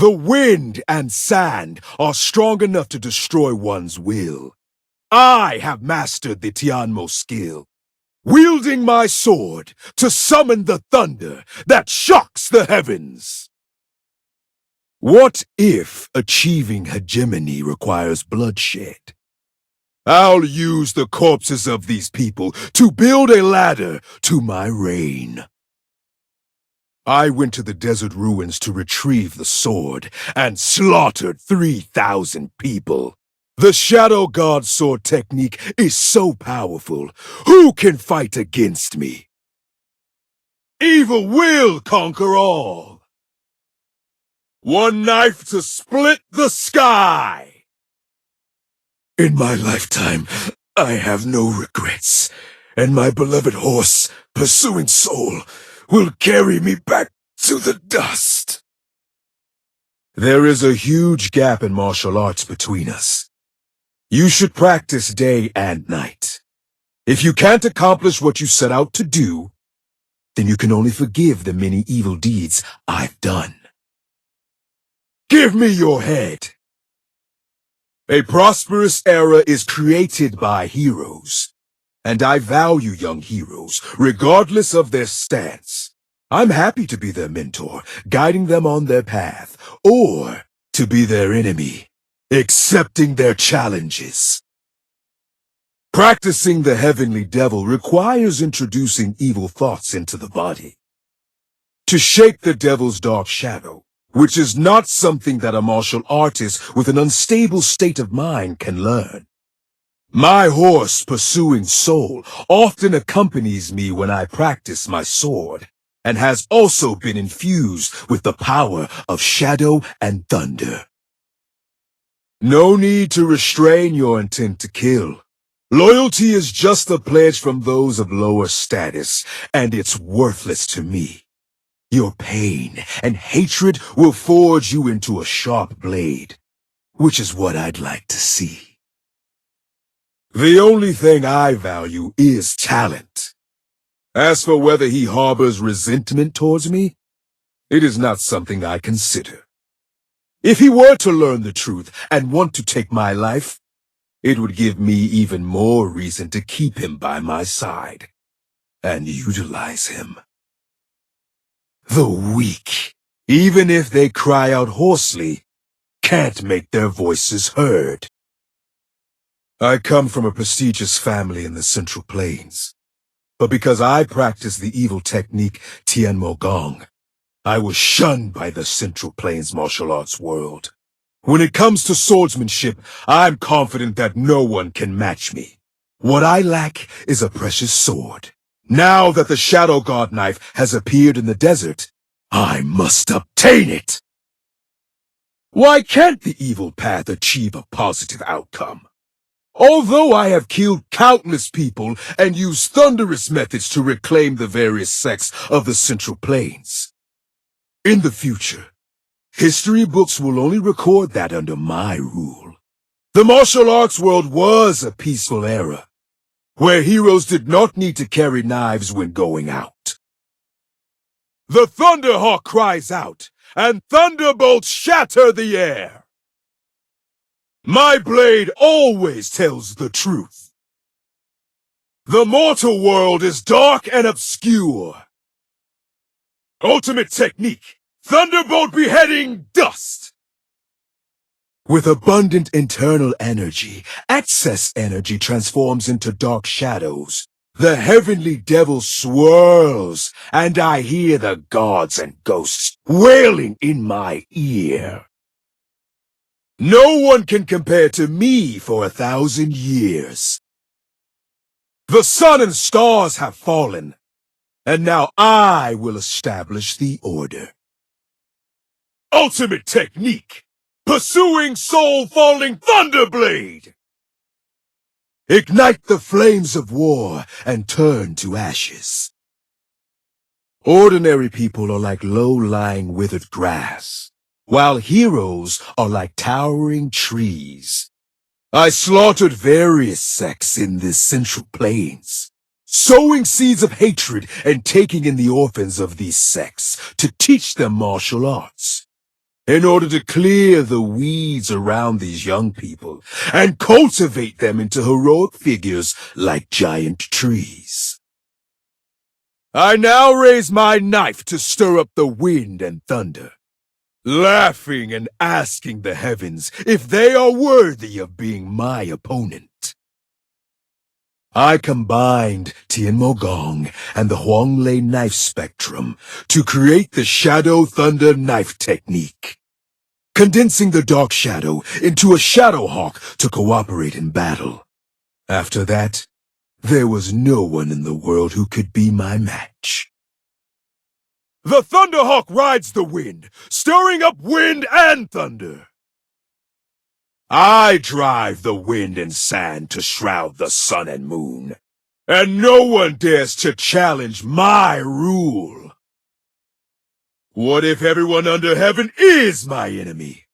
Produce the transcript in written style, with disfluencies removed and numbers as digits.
The wind and sand are strong enough to destroy one's will. I have mastered the Tianmo skill, wielding my sword to summon the thunder that shocks the heavens. What if achieving hegemony requires bloodshed? I'll use the corpses of these people to build a ladder to my reign. I went to the desert ruins to retrieve the sword and slaughtered 3,000 people. The Shadow God sword technique is so powerful. Who can fight against me? Evil will conquer all. One knife to split the sky. In my lifetime, I have no regrets, and my beloved horse, Pursuing Soul, will carry me back to the dust. There is a huge gap in martial arts between us. You should practice day and night. If you can't accomplish what you set out to do, then you can only forgive the many evil deeds I've done. Give me your head. A prosperous era is created by heroes, and I value young heroes, regardless of their stance. I'm happy to be their mentor, guiding them on their path, or to be their enemy, accepting their challenges. Practicing the heavenly devil requires introducing evil thoughts into the body. To shake the devil's dark shadow, which is not something that a martial artist with an unstable state of mind can learn. My horse, Pursuing Soul, often accompanies me when I practice my sword, and has also been infused with the power of shadow and thunder. No need to restrain your intent to kill. Loyalty is just a pledge from those of lower status, and it's worthless to me. Your pain and hatred will forge you into a sharp blade, which is what I'd like to see. The only thing I value is talent. As for whether he harbors resentment towards me, it is not something I consider. If he were to learn the truth and want to take my life, it would give me even more reason to keep him by my side and utilize him. The weak, even if they cry out hoarsely, can't make their voices heard. I come from a prestigious family in the Central Plains, but because I practice the evil technique Tianmo Gong, I was shunned by the Central Plains martial arts world. When it comes to swordsmanship, I'm confident that no one can match me. What I lack is a precious sword. Now that the Shadow God knife has appeared in the desert, I must obtain it. Why can't the evil path achieve a positive outcome? Although I have killed countless people and used thunderous methods to reclaim the various sects of the Central Plains, in the future, history books will only record that under my rule. The martial arts world was a peaceful era, where heroes did not need to carry knives when going out. The Thunderhawk cries out, and thunderbolts shatter the air. My blade always tells the truth. The mortal world is dark and obscure. Ultimate technique, Thunderbolt Beheading Dust. With abundant internal energy, excess energy transforms into dark shadows. The heavenly devil swirls, and I hear the gods and ghosts wailing in my ear. No one can compare to me for 1,000 years. The sun and stars have fallen, and now I will establish the order. Ultimate technique, Pursuing Soul Falling Thunderblade! Ignite the flames of war and turn to ashes. Ordinary people are like low-lying withered grass, while heroes are like towering trees. I slaughtered various sects in the Central Plains, sowing seeds of hatred and taking in the orphans of these sects to teach them martial arts. in order to clear the weeds around these young people and cultivate them into heroic figures like giant trees. I now raise my knife to stir up the wind and thunder, laughing and asking the heavens if they are worthy of being my opponent. I combined Tien Mogong and the Huanglei knife spectrum to create the Shadow Thunder knife technique, condensing the Dark Shadow into a Shadow Hawk to cooperate in battle. After that, there was no one in the world who could be my match. The Thunderhawk rides the wind, stirring up wind and thunder. I drive the wind and sand to shroud the sun and moon, and no one dares to challenge my rule. What if everyone under heaven is my enemy?